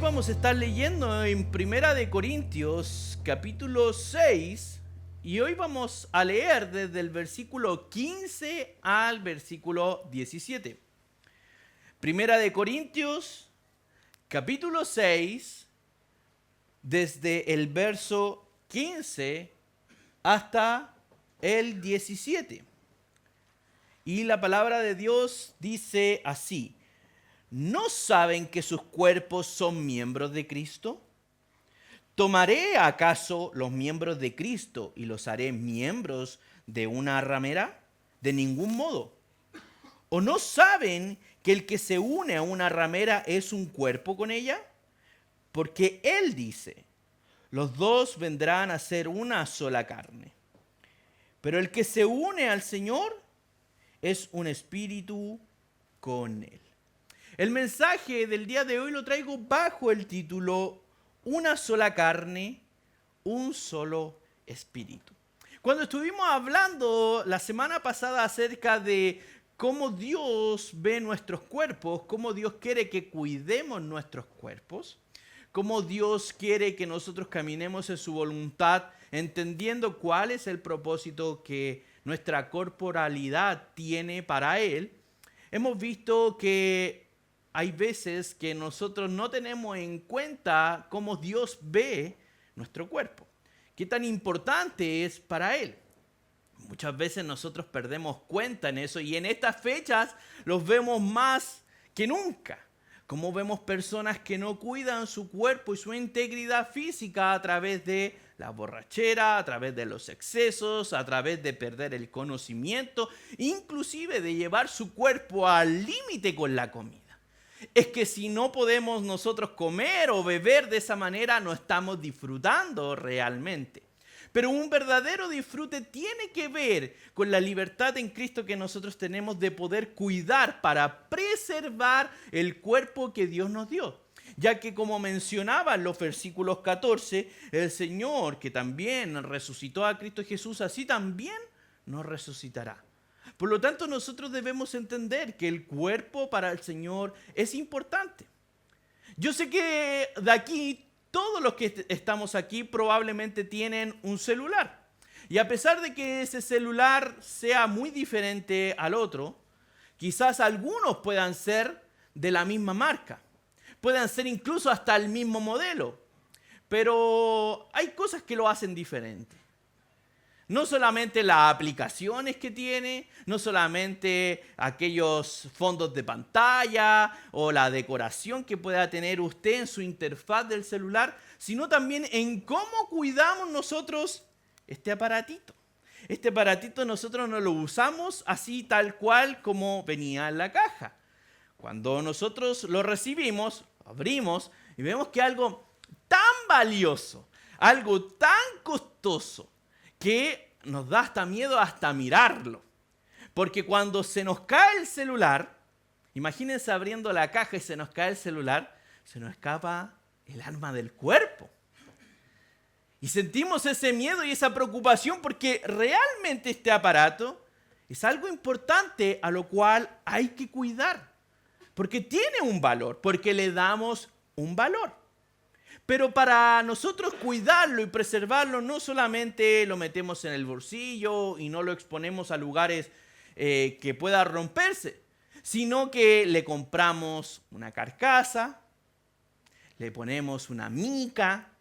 vamos a estar leyendo en Primera de Corintios, capítulo 6, y hoy vamos a leer desde el versículo 15 al versículo 17. Primera de Corintios, capítulo 6, desde el verso 15 hasta el 17. Y la palabra de Dios dice así: ¿no saben que sus cuerpos son miembros de Cristo? ¿Tomaré acaso los miembros de Cristo y los haré miembros de una ramera? De ningún modo. ¿O no saben que el que se une a una ramera es un cuerpo con ella? Porque Él dice: los dos vendrán a ser una sola carne. Pero el que se une al Señor es un espíritu con Él. El mensaje del día de hoy lo traigo bajo el título Una sola carne, un solo espíritu. Cuando estuvimos hablando la semana pasada acerca de cómo Dios ve nuestros cuerpos, cómo Dios quiere que cuidemos nuestros cuerpos, cómo Dios quiere que nosotros caminemos en su voluntad, entendiendo cuál es el propósito que nuestra corporalidad tiene para Él, hemos visto que hay veces que nosotros no tenemos en cuenta cómo Dios ve nuestro cuerpo, qué tan importante es para Él. Muchas veces nosotros perdemos cuenta en eso y en estas fechas los vemos más que nunca. Como vemos personas que no cuidan su cuerpo y su integridad física a través de la borrachera, a través de los excesos, a través de perder el conocimiento, inclusive de llevar su cuerpo al límite con la comida. Es que si no podemos nosotros comer o beber de esa manera, no estamos disfrutando realmente. Pero un verdadero disfrute tiene que ver con la libertad en Cristo que nosotros tenemos de poder cuidar para preservar el cuerpo que Dios nos dio. Ya que como mencionaba en los versículos 14, el Señor que también resucitó a Cristo Jesús, así también nos resucitará. Por lo tanto, nosotros debemos entender que el cuerpo para el Señor es importante. Yo sé que de aquí, todos los que estamos aquí probablemente tienen un celular. Y a pesar de que ese celular sea muy diferente al otro, quizás algunos puedan ser de la misma marca. Puedan ser incluso hasta el mismo modelo. Pero hay cosas que lo hacen diferente. No solamente las aplicaciones que tiene, no solamente aquellos fondos de pantalla o la decoración que pueda tener usted en su interfaz del celular, sino también en cómo cuidamos nosotros este aparatito. Este aparatito nosotros no lo usamos así tal cual como venía en la caja. Cuando nosotros lo recibimos, lo abrimos y vemos que algo tan valioso, algo tan costoso, que nos da hasta miedo hasta mirarlo. Porque cuando se nos cae el celular, imagínense abriendo la caja y se nos cae el celular, se nos escapa el alma del cuerpo. Y sentimos ese miedo y esa preocupación porque realmente este aparato es algo importante a lo cual hay que cuidar. Porque tiene un valor, porque le damos un valor. Pero para nosotros cuidarlo y preservarlo, no solamente lo metemos en el bolsillo y no lo exponemos a lugares que pueda romperse, sino que le compramos una carcasa, le ponemos una mica,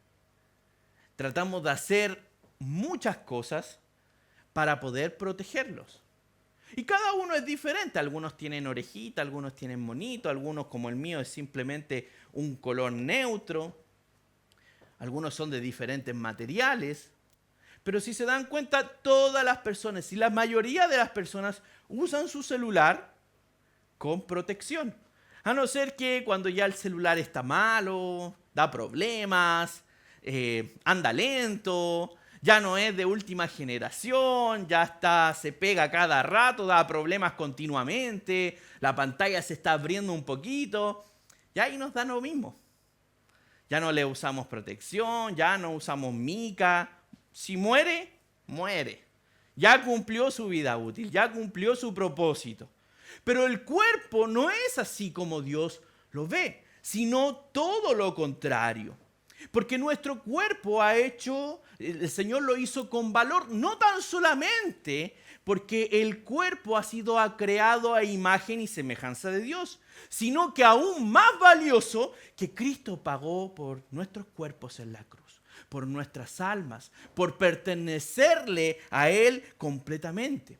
tratamos de hacer muchas cosas para poder protegerlos. Y cada uno es diferente, algunos tienen orejita, algunos tienen monito, algunos como el mío es simplemente un color neutro. Algunos son de diferentes materiales, pero si se dan cuenta, todas las personas y la mayoría de las personas usan su celular con protección. A no ser que cuando ya el celular está malo, da problemas, anda lento, ya no es de última generación, se pega cada rato, da problemas continuamente, la pantalla se está abriendo un poquito, y ahí nos da lo mismo. Ya no le usamos protección, ya no usamos mica. Si muere, muere. Ya cumplió su vida útil, ya cumplió su propósito. Pero el cuerpo no es así como Dios lo ve. sino todo lo contrario. Porque nuestro cuerpo el Señor lo hizo con valor, no tan solamente porque el cuerpo ha sido creado a imagen y semejanza de Dios, sino que aún más valioso, que Cristo pagó por nuestros cuerpos en la cruz, por nuestras almas, por pertenecerle a Él completamente.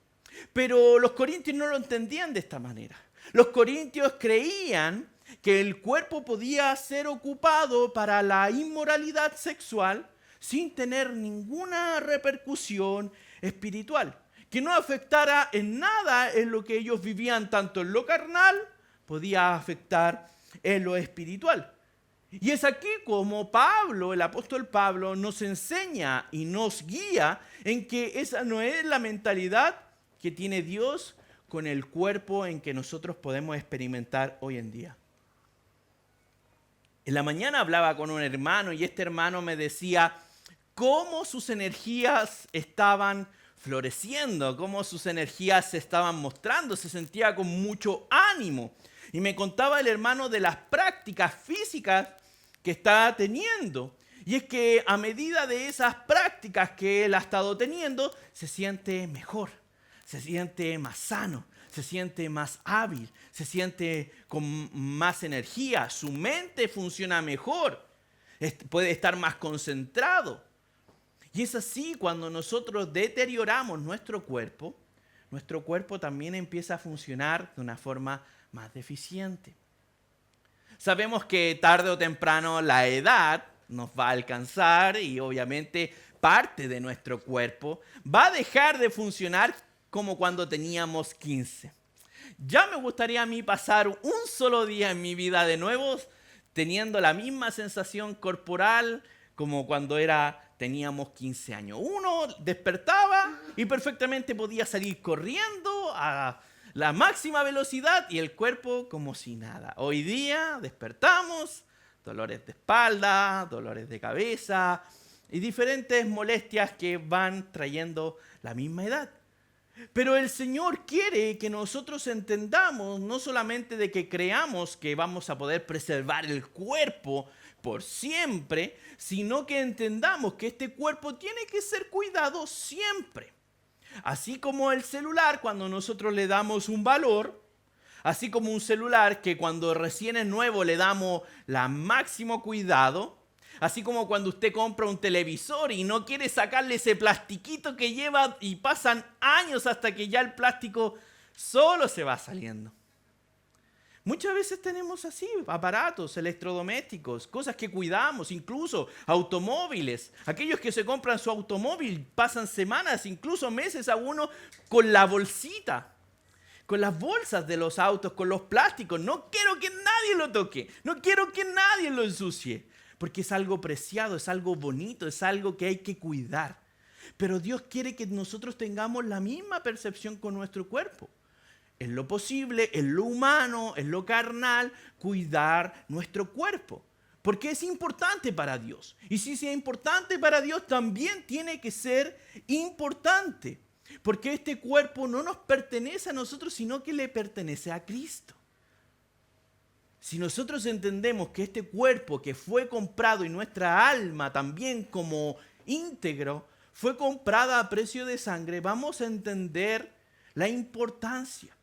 Pero los corintios no lo entendían de esta manera. Los corintios creían que el cuerpo podía ser ocupado para la inmoralidad sexual sin tener ninguna repercusión espiritual, que no afectara en nada en lo que ellos vivían, tanto en lo carnal, podía afectar en lo espiritual. Y es aquí como Pablo, el apóstol Pablo, nos enseña y nos guía en que esa no es la mentalidad que tiene Dios con el cuerpo en que nosotros podemos experimentar hoy en día. En la mañana hablaba con un hermano y este hermano me decía cómo sus energías estaban floreciendo, cómo sus energías se estaban mostrando, se sentía con mucho ánimo. Y me contaba el hermano de las prácticas físicas que estaba teniendo. Y es que a medida de esas prácticas que él ha estado teniendo, se siente mejor, se siente más sano, se siente más hábil, se siente con más energía, su mente funciona mejor, puede estar más concentrado. Y es así cuando nosotros deterioramos nuestro cuerpo también empieza a funcionar de una forma más deficiente. Sabemos que tarde o temprano la edad nos va a alcanzar y obviamente parte de nuestro cuerpo va a dejar de funcionar como cuando teníamos 15. Ya me gustaría a mí pasar un solo día en mi vida de nuevo teniendo la misma sensación corporal como cuando teníamos 15 años. Uno despertaba y perfectamente podía salir corriendo a la máxima velocidad y el cuerpo como si nada. Hoy día despertamos, dolores de espalda, dolores de cabeza y diferentes molestias que van trayendo la misma edad. Pero el Señor quiere que nosotros entendamos no solamente de que creamos que vamos a poder preservar el cuerpo por siempre, sino que entendamos que este cuerpo tiene que ser cuidado siempre. Así como el celular, cuando nosotros le damos un valor, así como un celular que cuando recién es nuevo le damos el máximo cuidado, así como cuando usted compra un televisor y no quiere sacarle ese plastiquito que lleva y pasan años hasta que ya el plástico solo se va saliendo. Muchas veces tenemos así aparatos electrodomésticos, cosas que cuidamos, incluso automóviles. Aquellos que se compran su automóvil pasan semanas, incluso meses a uno con la bolsita, con las bolsas de los autos, con los plásticos. No quiero que nadie lo toque, no quiero que nadie lo ensucie, porque es algo preciado, es algo bonito, es algo que hay que cuidar. Pero Dios quiere que nosotros tengamos la misma percepción con nuestro cuerpo. En lo posible, en lo humano, en lo carnal, cuidar nuestro cuerpo. Porque es importante para Dios. Y si es importante para Dios, también tiene que ser importante. Porque este cuerpo no nos pertenece a nosotros, sino que le pertenece a Cristo. Si nosotros entendemos que este cuerpo que fue comprado y nuestra alma también como íntegro fue comprada a precio de sangre, vamos a entender la importancia.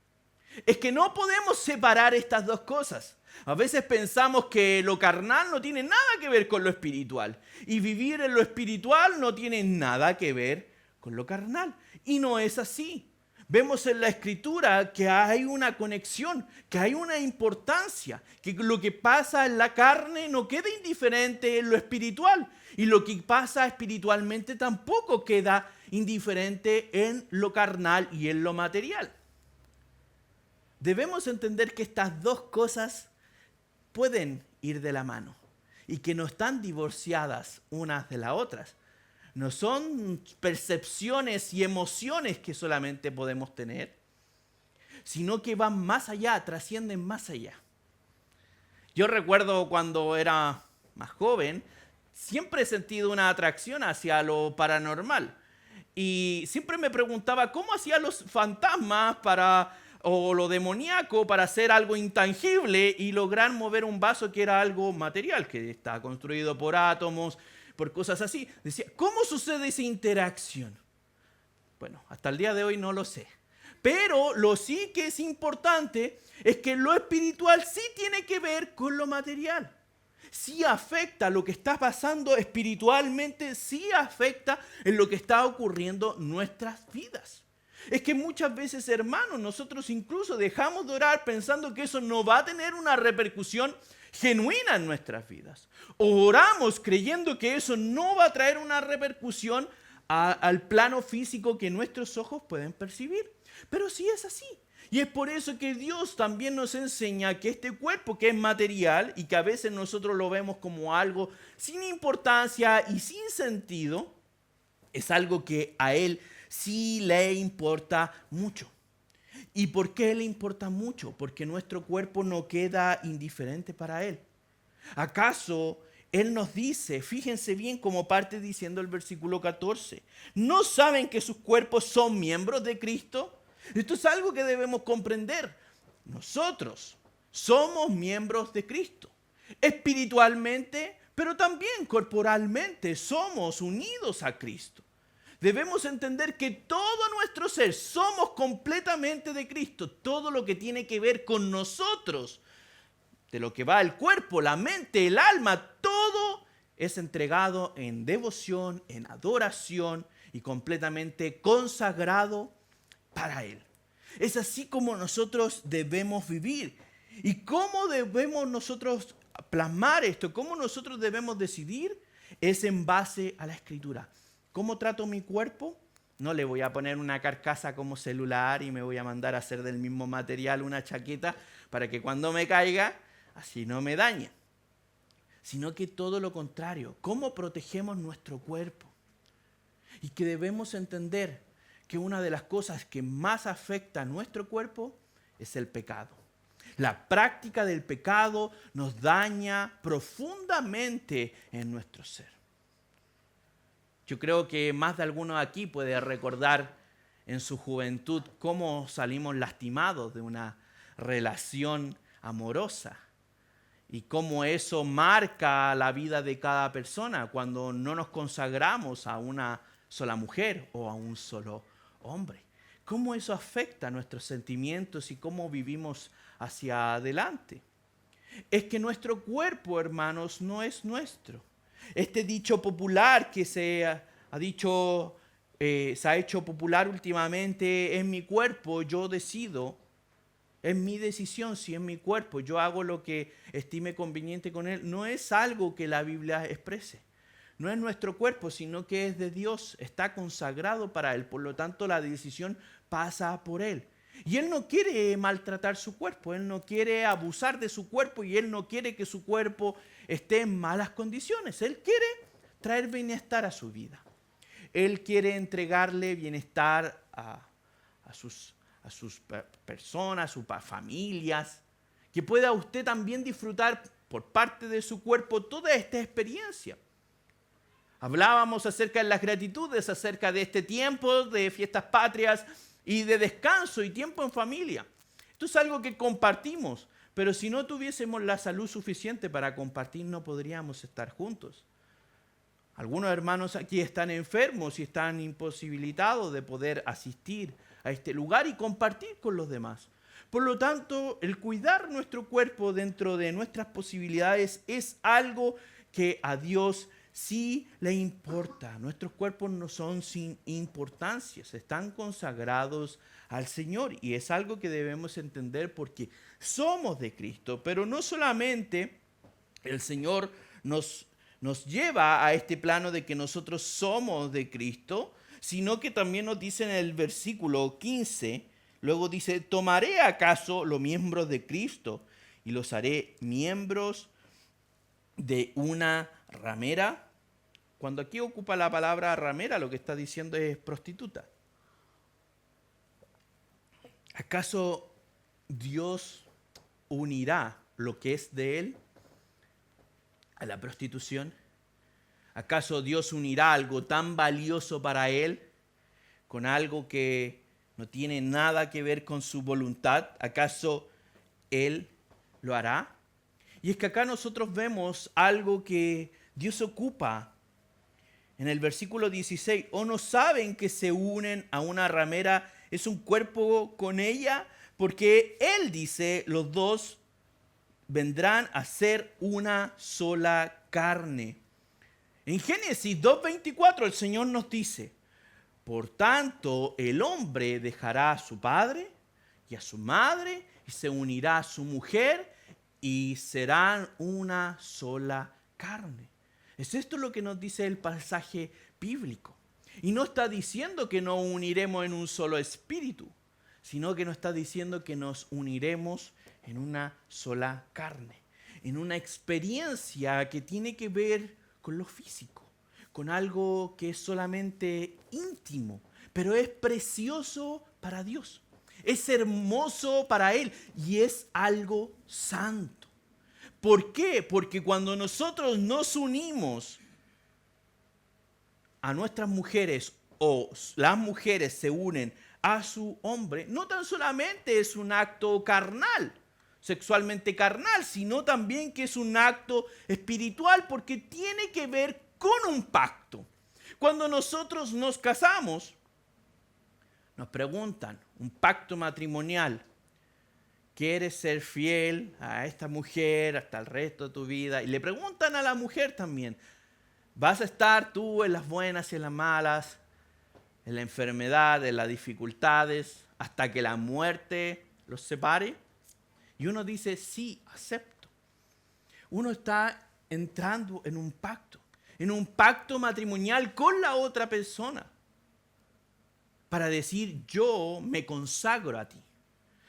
Es que no podemos separar estas dos cosas. A veces pensamos que lo carnal no tiene nada que ver con lo espiritual. Y vivir en lo espiritual no tiene nada que ver con lo carnal. Y no es así. Vemos en la Escritura que hay una conexión, que hay una importancia, que lo que pasa en la carne no queda indiferente en lo espiritual. Y lo que pasa espiritualmente tampoco queda indiferente en lo carnal y en lo material. Debemos entender que estas dos cosas pueden ir de la mano y que no están divorciadas unas de las otras. No son percepciones y emociones que solamente podemos tener, sino que van más allá, trascienden más allá. Yo recuerdo cuando era más joven, siempre he sentido una atracción hacia lo paranormal. Y siempre me preguntaba cómo hacían los fantasmas para o lo demoníaco para hacer algo intangible y lograr mover un vaso que era algo material, que está construido por átomos, por cosas así. Decía, ¿cómo sucede esa interacción? Bueno, hasta el día de hoy no lo sé. Pero lo sí que es importante es que lo espiritual sí tiene que ver con lo material. Sí afecta lo que está pasando espiritualmente, sí afecta en lo que está ocurriendo en nuestras vidas. Es que muchas veces, hermanos, nosotros incluso dejamos de orar pensando que eso no va a tener una repercusión genuina en nuestras vidas. Oramos creyendo que eso no va a traer una repercusión al plano físico que nuestros ojos pueden percibir. Pero sí es así. Y es por eso que Dios también nos enseña que este cuerpo que es material y que a veces nosotros lo vemos como algo sin importancia y sin sentido, es algo que a Él sí le importa mucho. ¿Y por qué le importa mucho? Porque nuestro cuerpo no queda indiferente para Él. ¿Acaso Él nos dice, fíjense bien cómo parte diciendo el versículo 14, ¿no saben que sus cuerpos son miembros de Cristo? Esto es algo que debemos comprender. Nosotros somos miembros de Cristo. Espiritualmente, pero también corporalmente somos unidos a Cristo. Debemos entender que todo nuestro ser somos completamente de Cristo. Todo lo que tiene que ver con nosotros, de lo que va el cuerpo, la mente, el alma, todo es entregado en devoción, en adoración y completamente consagrado para Él. Es así como nosotros debemos vivir. ¿Y cómo debemos nosotros plasmar esto? ¿Cómo nosotros debemos decidir? Es en base a la Escritura. ¿Cómo trato mi cuerpo? No le voy a poner una carcasa como celular y me voy a mandar a hacer del mismo material una chaqueta para que cuando me caiga, así no me dañe. Sino que todo lo contrario. ¿Cómo protegemos nuestro cuerpo? Y que debemos entender que una de las cosas que más afecta a nuestro cuerpo es el pecado. La práctica del pecado nos daña profundamente en nuestro ser. Yo creo que más de alguno aquí puede recordar en su juventud cómo salimos lastimados de una relación amorosa y cómo eso marca la vida de cada persona cuando no nos consagramos a una sola mujer o a un solo hombre. Cómo eso afecta nuestros sentimientos y cómo vivimos hacia adelante. Es que nuestro cuerpo, hermanos, no es nuestro. Este dicho popular que se ha hecho popular últimamente, es mi cuerpo, yo decido, es mi decisión si es mi cuerpo, yo hago lo que estime conveniente con él, no es algo que la Biblia exprese. No es nuestro cuerpo, sino que es de Dios, está consagrado para Él, por lo tanto la decisión pasa por Él. Y Él no quiere maltratar su cuerpo, Él no quiere abusar de su cuerpo y Él no quiere que su cuerpo esté en malas condiciones. Él quiere traer bienestar a su vida. Él quiere entregarle bienestar a sus personas, a sus familias, que pueda usted también disfrutar por parte de su cuerpo toda esta experiencia. Hablábamos acerca de las gratitudes, acerca de este tiempo de fiestas patrias y de descanso y tiempo en familia. Esto es algo que compartimos, pero si no tuviésemos la salud suficiente para compartir, no podríamos estar juntos. Algunos hermanos aquí están enfermos y están imposibilitados de poder asistir a este lugar y compartir con los demás. Por lo tanto, el cuidar nuestro cuerpo dentro de nuestras posibilidades es algo que a Dios sí le importa. Nuestros cuerpos no son sin importancia, están consagrados al Señor y es algo que debemos entender porque somos de Cristo. Pero no solamente el Señor nos lleva a este plano de que nosotros somos de Cristo, sino que también nos dice en el versículo 15, luego dice, ¿tomaré acaso los miembros de Cristo y los haré miembros de una ramera? Cuando aquí ocupa la palabra ramera, lo que está diciendo es prostituta. ¿Acaso Dios unirá lo que es de Él a la prostitución? ¿Acaso Dios unirá algo tan valioso para Él con algo que ¿No tiene nada que ver con su voluntad? ¿Acaso Él lo hará? Y es que acá nosotros vemos algo que Dios ocupa en el versículo 16. ¿O no saben que se unen a una ramera? Es un cuerpo con ella, porque Él dice, los dos vendrán a ser una sola carne. En Génesis 2:24 el Señor nos dice, por tanto el hombre dejará a su padre y a su madre y se unirá a su mujer y serán una sola carne. Es esto lo que nos dice el pasaje bíblico. Y no está diciendo que nos uniremos en un solo espíritu, sino que nos está diciendo que nos uniremos en una sola carne, en una experiencia que tiene que ver con lo físico, con algo que es solamente íntimo, pero es precioso para Dios, es hermoso para Él y es algo santo. ¿Por qué? Porque cuando nosotros nos unimos a nuestras mujeres o las mujeres se unen a su hombre, no tan solamente es un acto carnal, sexualmente carnal, sino también que es un acto espiritual porque tiene que ver con un pacto. Cuando nosotros nos casamos, nos preguntan, un pacto matrimonial, ¿quieres ser fiel a esta mujer hasta el resto de tu vida? Y le preguntan a la mujer también, ¿vas a estar tú en las buenas y en las malas, en la enfermedad, en las dificultades, hasta que la muerte los separe? Y uno dice, sí, acepto. Uno está entrando en un pacto matrimonial con la otra persona, para decir, yo me consagro a ti,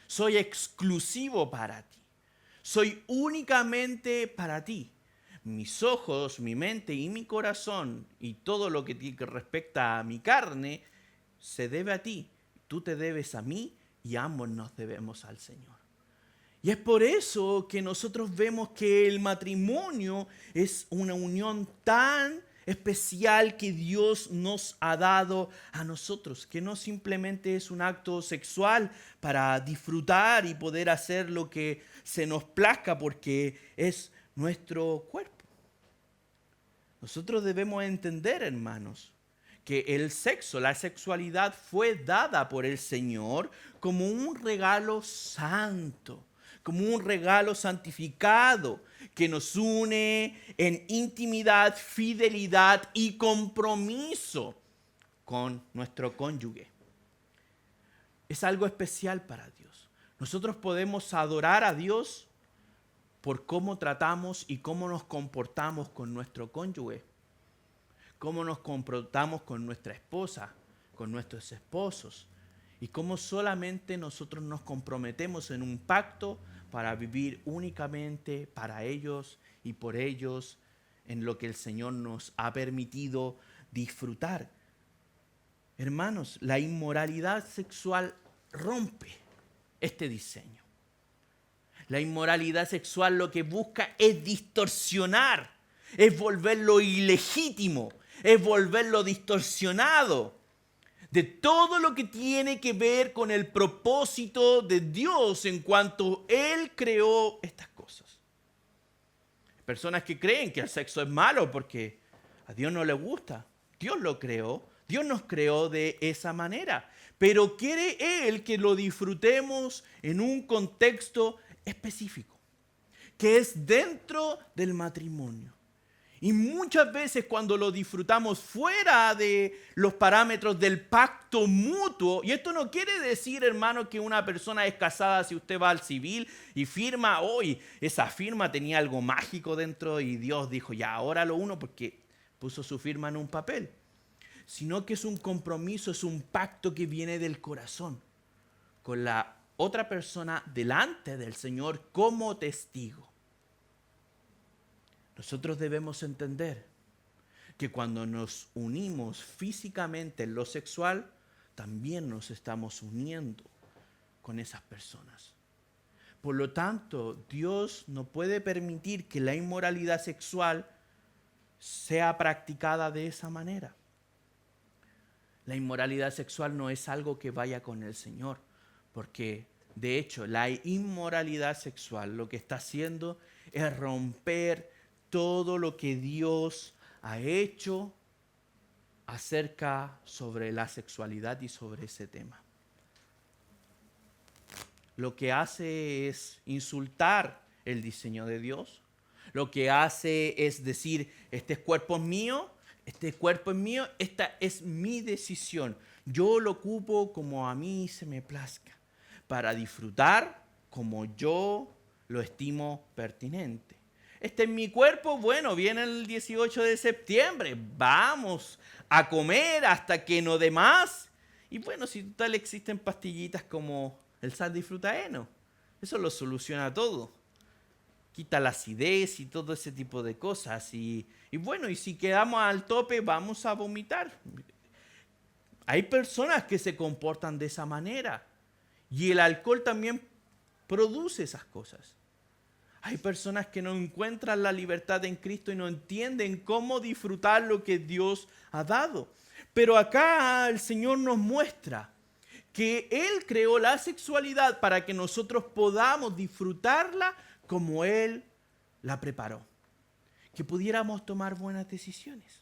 soy exclusivo para ti, soy únicamente para ti. Mis ojos, mi mente y mi corazón y todo lo que respecta a mi carne se debe a ti. Tú te debes a mí y ambos nos debemos al Señor. Y es por eso que nosotros vemos que el matrimonio es una unión tan especial que Dios nos ha dado a nosotros, que no simplemente es un acto sexual para disfrutar y poder hacer lo que se nos plazca porque es nuestro cuerpo. Nosotros debemos entender, hermanos, que el sexo, la sexualidad fue dada por el Señor como un regalo santo, como un regalo santificado que nos une en intimidad, fidelidad y compromiso con nuestro cónyuge. Es algo especial para Dios. Nosotros podemos adorar a Dios por cómo tratamos y cómo nos comportamos con nuestro cónyuge, cómo nos comportamos con nuestra esposa, con nuestros esposos, y cómo solamente nosotros nos comprometemos en un pacto para vivir únicamente para ellos y por ellos en lo que el Señor nos ha permitido disfrutar. Hermanos, la inmoralidad sexual rompe este diseño. La inmoralidad sexual lo que busca es distorsionar, es volverlo ilegítimo, es volverlo distorsionado de todo lo que tiene que ver con el propósito de Dios en cuanto Él creó estas cosas. Personas que creen que el sexo es malo porque a Dios no le gusta. Dios lo creó, Dios nos creó de esa manera, pero quiere Él que lo disfrutemos en un contexto específico, que es dentro del matrimonio. Y muchas veces cuando lo disfrutamos fuera de los parámetros del pacto mutuo, y esto no quiere decir, hermano, que una persona es casada si usted va al civil y firma, hoy esa firma tenía algo mágico dentro y Dios dijo, ya, ahora lo uno porque puso su firma en un papel. Sino que es un compromiso, es un pacto que viene del corazón, con la otra persona delante del Señor como testigo. Nosotros debemos entender que cuando nos unimos físicamente en lo sexual, también nos estamos uniendo con esas personas. Por lo tanto, Dios no puede permitir que la inmoralidad sexual sea practicada de esa manera. La inmoralidad sexual no es algo que vaya con el Señor, porque de hecho la inmoralidad sexual lo que está haciendo es romper todo lo que Dios ha hecho acerca sobre la sexualidad y sobre ese tema. Lo que hace es insultar el diseño de Dios. Lo que hace es decir, este cuerpo es mío, esta es mi decisión. Yo lo ocupo como a mí se me plazca, para disfrutar como yo lo estimo pertinente. Este es mi cuerpo, bueno, viene el 18 de septiembre, vamos a comer hasta que no dé más. Y bueno, si tal existen pastillitas como el sal disfrutaeno, eso lo soluciona todo. Quita la acidez y todo ese tipo de cosas. Y bueno, y si quedamos al tope, vamos a vomitar. Hay personas que se comportan de esa manera. Y el alcohol también produce esas cosas. Hay personas que no encuentran la libertad en Cristo y no entienden cómo disfrutar lo que Dios ha dado. Pero acá el Señor nos muestra que Él creó la sexualidad para que nosotros podamos disfrutarla como Él la preparó. Que pudiéramos tomar buenas decisiones.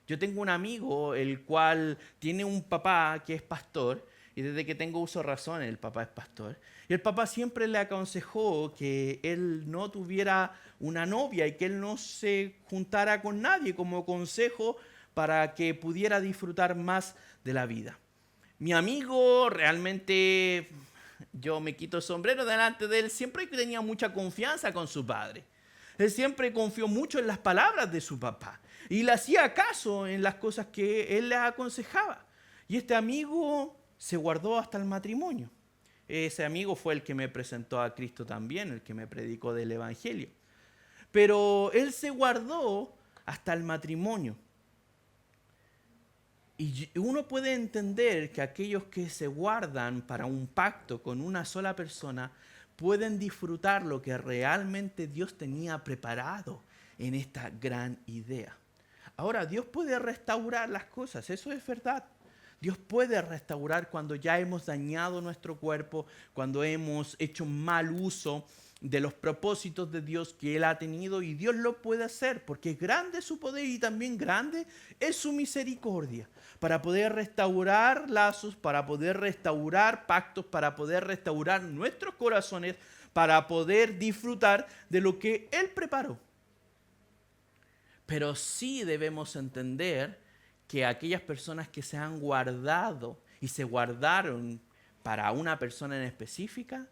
Yo tengo un amigo el cual tiene un papá que es pastor, y desde que tengo uso de razón el papá es pastor. Y el papá siempre le aconsejó que él no tuviera una novia y que él no se juntara con nadie como consejo para que pudiera disfrutar más de la vida. Mi amigo realmente, yo me quito el sombrero delante de él, siempre tenía mucha confianza con su padre. Él siempre confió mucho en las palabras de su papá y le hacía caso en las cosas que él le aconsejaba. Y este amigo se guardó hasta el matrimonio. Ese amigo fue el que me presentó a Cristo también, el que me predicó del Evangelio. Pero él se guardó hasta el matrimonio. Y uno puede entender que aquellos que se guardan para un pacto con una sola persona pueden disfrutar lo que realmente Dios tenía preparado en esta gran idea. Ahora, Dios puede restaurar las cosas, eso es verdad. Dios puede restaurar cuando ya hemos dañado nuestro cuerpo, cuando hemos hecho mal uso de los propósitos de Dios que Él ha tenido, y Dios lo puede hacer porque es grande su poder y también grande es su misericordia para poder restaurar lazos, para poder restaurar pactos, para poder restaurar nuestros corazones, para poder disfrutar de lo que Él preparó. Pero sí debemos entender que aquellas personas que se han guardado y se guardaron para una persona en específica,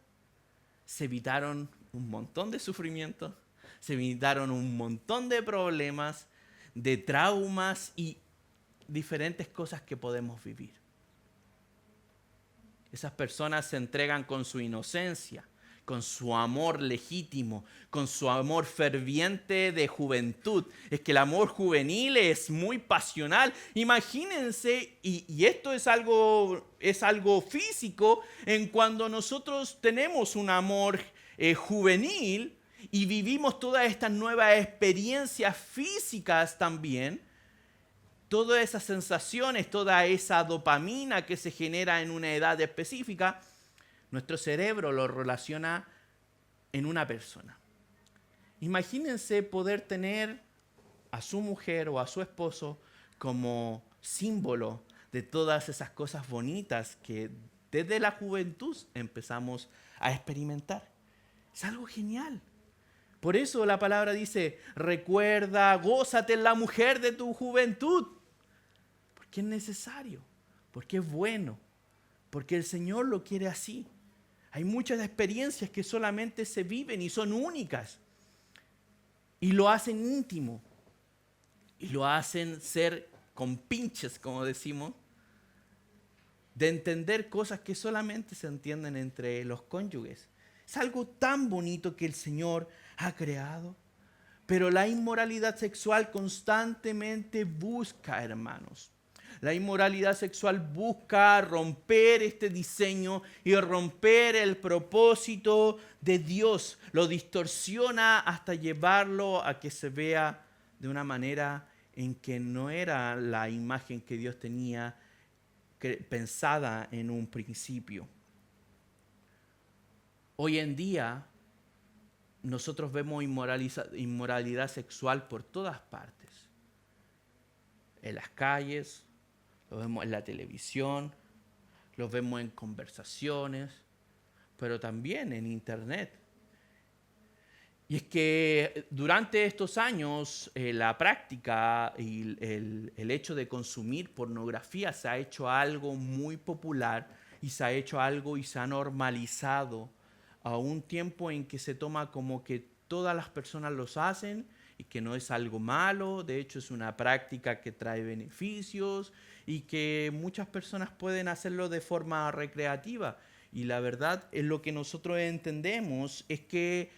se evitaron un montón de sufrimiento, se evitaron un montón de problemas, de traumas y diferentes cosas que podemos vivir. Esas personas se entregan con su inocencia, con su amor legítimo, con su amor ferviente de juventud. Es que el amor juvenil es muy pasional. Imagínense, y esto es algo físico, en cuando nosotros tenemos un amor juvenil y vivimos todas estas nuevas experiencias físicas también, todas esas sensaciones, toda esa dopamina que se genera en una edad específica, nuestro cerebro lo relaciona en una persona. Imagínense poder tener a su mujer o a su esposo como símbolo de todas esas cosas bonitas que desde la juventud empezamos a experimentar. Es algo genial. Por eso la palabra dice, recuerda, gózate en la mujer de tu juventud. Porque es necesario, porque es bueno, porque el Señor lo quiere así. Hay muchas experiencias que solamente se viven y son únicas. Y lo hacen íntimo. Y lo hacen ser compinches, como decimos, de entender cosas que solamente se entienden entre los cónyuges. Es algo tan bonito que el Señor ha creado. Pero la inmoralidad sexual constantemente busca, hermanos. La inmoralidad sexual busca romper este diseño y romper el propósito de Dios. Lo distorsiona hasta llevarlo a que se vea de una manera en que no era la imagen que Dios tenía pensada en un principio. Hoy en día nosotros vemos inmoralidad sexual por todas partes. En las calles, lo vemos en la televisión, lo vemos en conversaciones, pero también en internet. Y es que durante estos años la práctica y el hecho de consumir pornografía se ha hecho algo muy popular y se ha hecho algo y se ha normalizado a un tiempo en que se toma como que todas las personas los hacen y que no es algo malo, de hecho es una práctica que trae beneficios y que muchas personas pueden hacerlo de forma recreativa. Y la verdad es lo que nosotros entendemos es que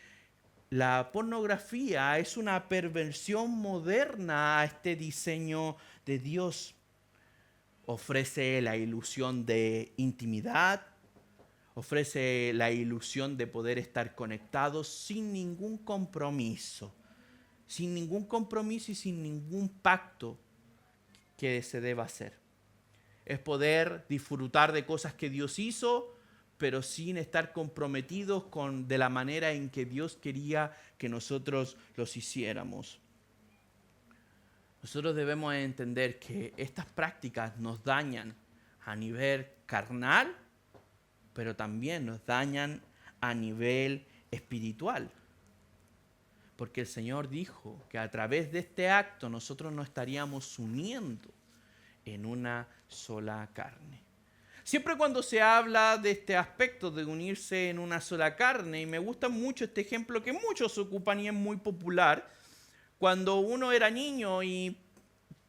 la pornografía es una perversión moderna a este diseño de Dios. Ofrece la ilusión de intimidad, ofrece la ilusión de poder estar conectados sin ningún compromiso y sin ningún pacto que se deba hacer. Es poder disfrutar de cosas que Dios hizo, pero sin estar comprometidos de la manera en que Dios quería que nosotros los hiciéramos. Nosotros debemos entender que estas prácticas nos dañan a nivel carnal, pero también nos dañan a nivel espiritual. Porque el Señor dijo que a través de este acto nosotros nos estaríamos uniendo en una sola carne. Siempre cuando se habla de este aspecto de unirse en una sola carne, y me gusta mucho este ejemplo que muchos ocupan y es muy popular, cuando uno era niño y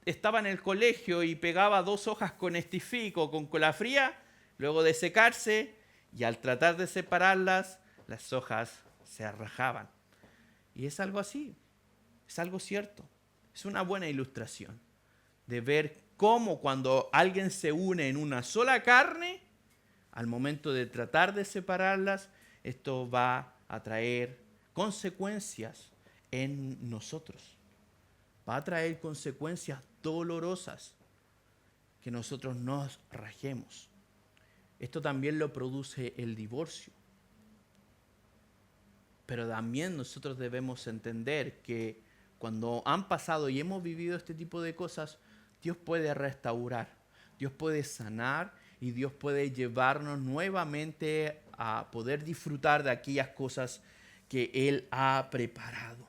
estaba en el colegio y pegaba 2 hojas con estific o con cola fría, luego de secarse, y al tratar de separarlas, las hojas se rajaban. Y es algo así, es algo cierto. Es una buena ilustración de ver cómo cuando alguien se une en una sola carne, al momento de tratar de separarlas, esto va a traer consecuencias en nosotros. Va a traer consecuencias dolorosas que nosotros nos rajemos. Esto también lo produce el divorcio. Pero también nosotros debemos entender que cuando han pasado y hemos vivido este tipo de cosas, Dios puede restaurar, Dios puede sanar y Dios puede llevarnos nuevamente a poder disfrutar de aquellas cosas que Él ha preparado.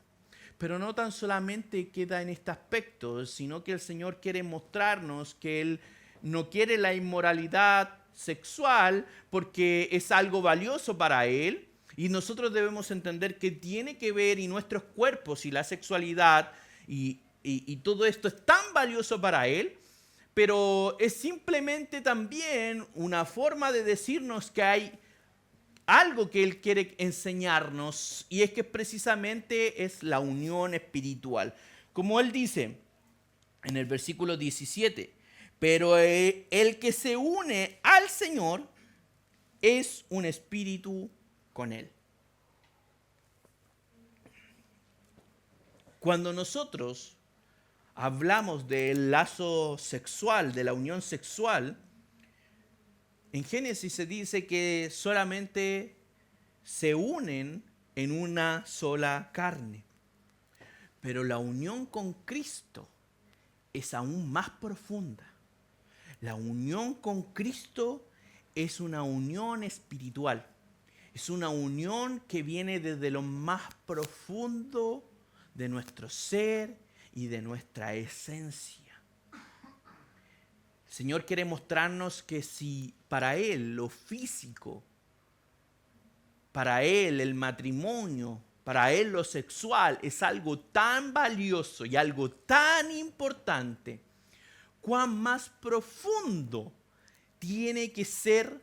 Pero no tan solamente queda en este aspecto, sino que el Señor quiere mostrarnos que Él no quiere la inmoralidad sexual porque es algo valioso para Él. Y nosotros debemos entender que tiene que ver y nuestros cuerpos y la sexualidad y todo esto es tan valioso para Él, pero es simplemente también una forma de decirnos que hay algo que Él quiere enseñarnos y es que precisamente es la unión espiritual. Como Él dice en el versículo 17, pero el que se une al Señor es un espíritu con Él. Cuando nosotros hablamos del lazo sexual, de la unión sexual, en Génesis se dice que solamente se unen en una sola carne. Pero la unión con Cristo es aún más profunda. La unión con Cristo es una unión espiritual. Es una unión que viene desde lo más profundo de nuestro ser y de nuestra esencia. El Señor quiere mostrarnos que si para Él lo físico, para Él el matrimonio, para Él lo sexual es algo tan valioso y algo tan importante, cuán más profundo tiene que ser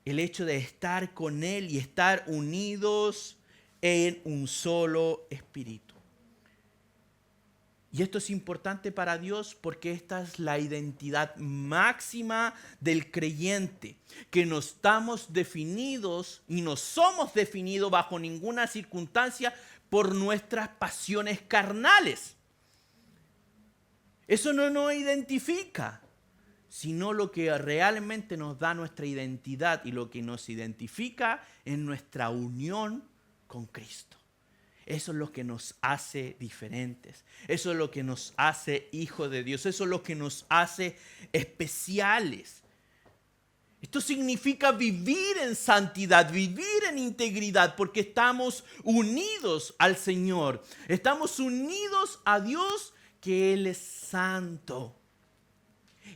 el hecho de estar con Él y estar unidos en un solo espíritu. Y esto es importante para Dios porque esta es la identidad máxima del creyente, que no estamos definidos y no somos definidos bajo ninguna circunstancia por nuestras pasiones carnales. Eso no nos identifica, sino lo que realmente nos da nuestra identidad y lo que nos identifica en nuestra unión con Cristo. Eso es lo que nos hace diferentes. Eso es lo que nos hace hijos de Dios. Eso es lo que nos hace especiales. Esto significa vivir en santidad, vivir en integridad, porque estamos unidos al Señor. Estamos unidos a Dios, que Él es santo.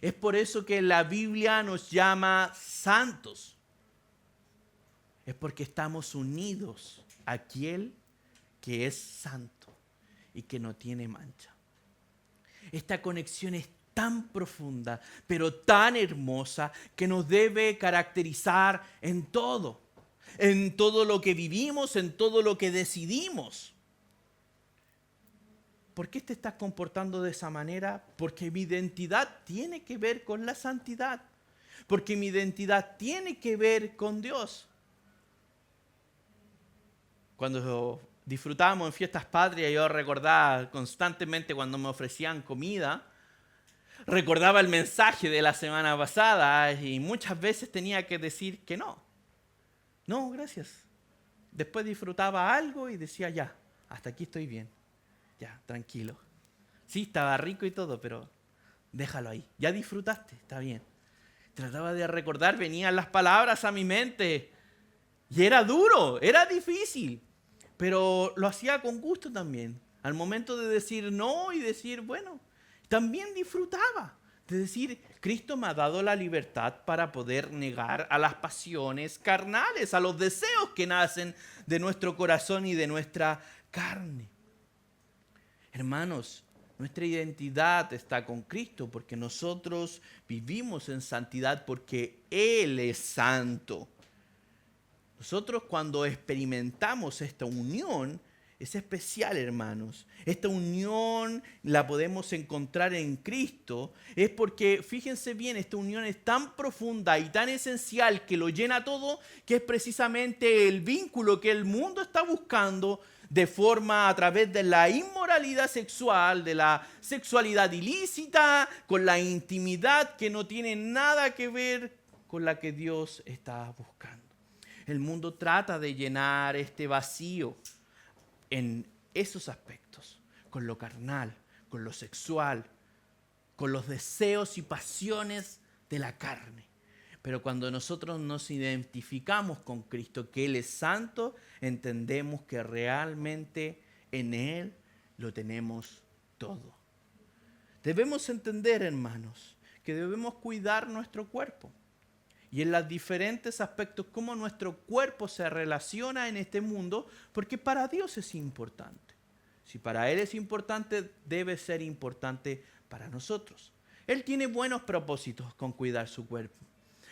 Es por eso que la Biblia nos llama santos. Es porque estamos unidos a aquel que es santo y que no tiene mancha. Esta conexión es tan profunda, pero tan hermosa, que nos debe caracterizar en todo lo que vivimos, en todo lo que decidimos. ¿Por qué te estás comportando de esa manera? Porque mi identidad tiene que ver con la santidad, porque mi identidad tiene que ver con Dios. Cuando disfrutábamos en fiestas patrias, yo recordaba constantemente cuando me ofrecían comida, recordaba el mensaje de la semana pasada y muchas veces tenía que decir que no. No, gracias. Después disfrutaba algo y decía, ya, hasta aquí estoy bien. Ya, tranquilo. Sí, estaba rico y todo, pero déjalo ahí. Ya disfrutaste, está bien. Trataba de recordar, venían las palabras a mi mente. Y era duro, era difícil. Pero lo hacía con gusto también. Al momento de decir no y decir, bueno, también disfrutaba de decir, Cristo me ha dado la libertad para poder negar a las pasiones carnales, a los deseos que nacen de nuestro corazón y de nuestra carne. Hermanos, nuestra identidad está con Cristo porque nosotros vivimos en santidad porque Él es santo. Nosotros cuando experimentamos esta unión es especial, hermanos. Esta unión la podemos encontrar en Cristo. Es porque, fíjense bien, esta unión es tan profunda y tan esencial que lo llena todo, que es precisamente el vínculo que el mundo está buscando de forma a través de la inmoralidad sexual, de la sexualidad ilícita, con la intimidad que no tiene nada que ver con la que Dios está buscando. El mundo trata de llenar este vacío en esos aspectos, con lo carnal, con lo sexual, con los deseos y pasiones de la carne. Pero cuando nosotros nos identificamos con Cristo, que Él es santo, entendemos que realmente en Él lo tenemos todo. Debemos entender, hermanos, que debemos cuidar nuestro cuerpo. Y en los diferentes aspectos, cómo nuestro cuerpo se relaciona en este mundo, porque para Dios es importante. Si para Él es importante, debe ser importante para nosotros. Él tiene buenos propósitos con cuidar su cuerpo.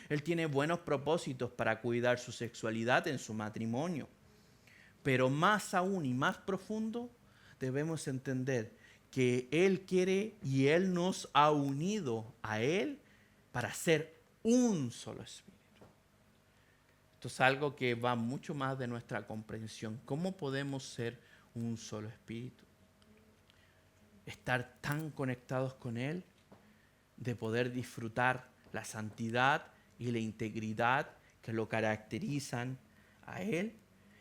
Él tiene buenos propósitos para cuidar su sexualidad en su matrimonio. Pero más aún y más profundo, debemos entender que Él quiere y Él nos ha unido a Él para ser un solo espíritu. Esto es algo que va mucho más de nuestra comprensión. ¿Cómo podemos ser un solo espíritu? Estar tan conectados con Él, de poder disfrutar la santidad y la integridad que lo caracterizan a Él,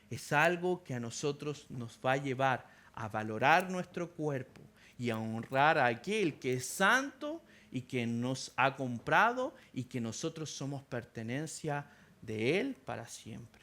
es algo que a nosotros nos va a llevar a valorar nuestro cuerpo y a honrar a aquel que es santo y que nos ha comprado y que nosotros somos pertenencia de Él para siempre.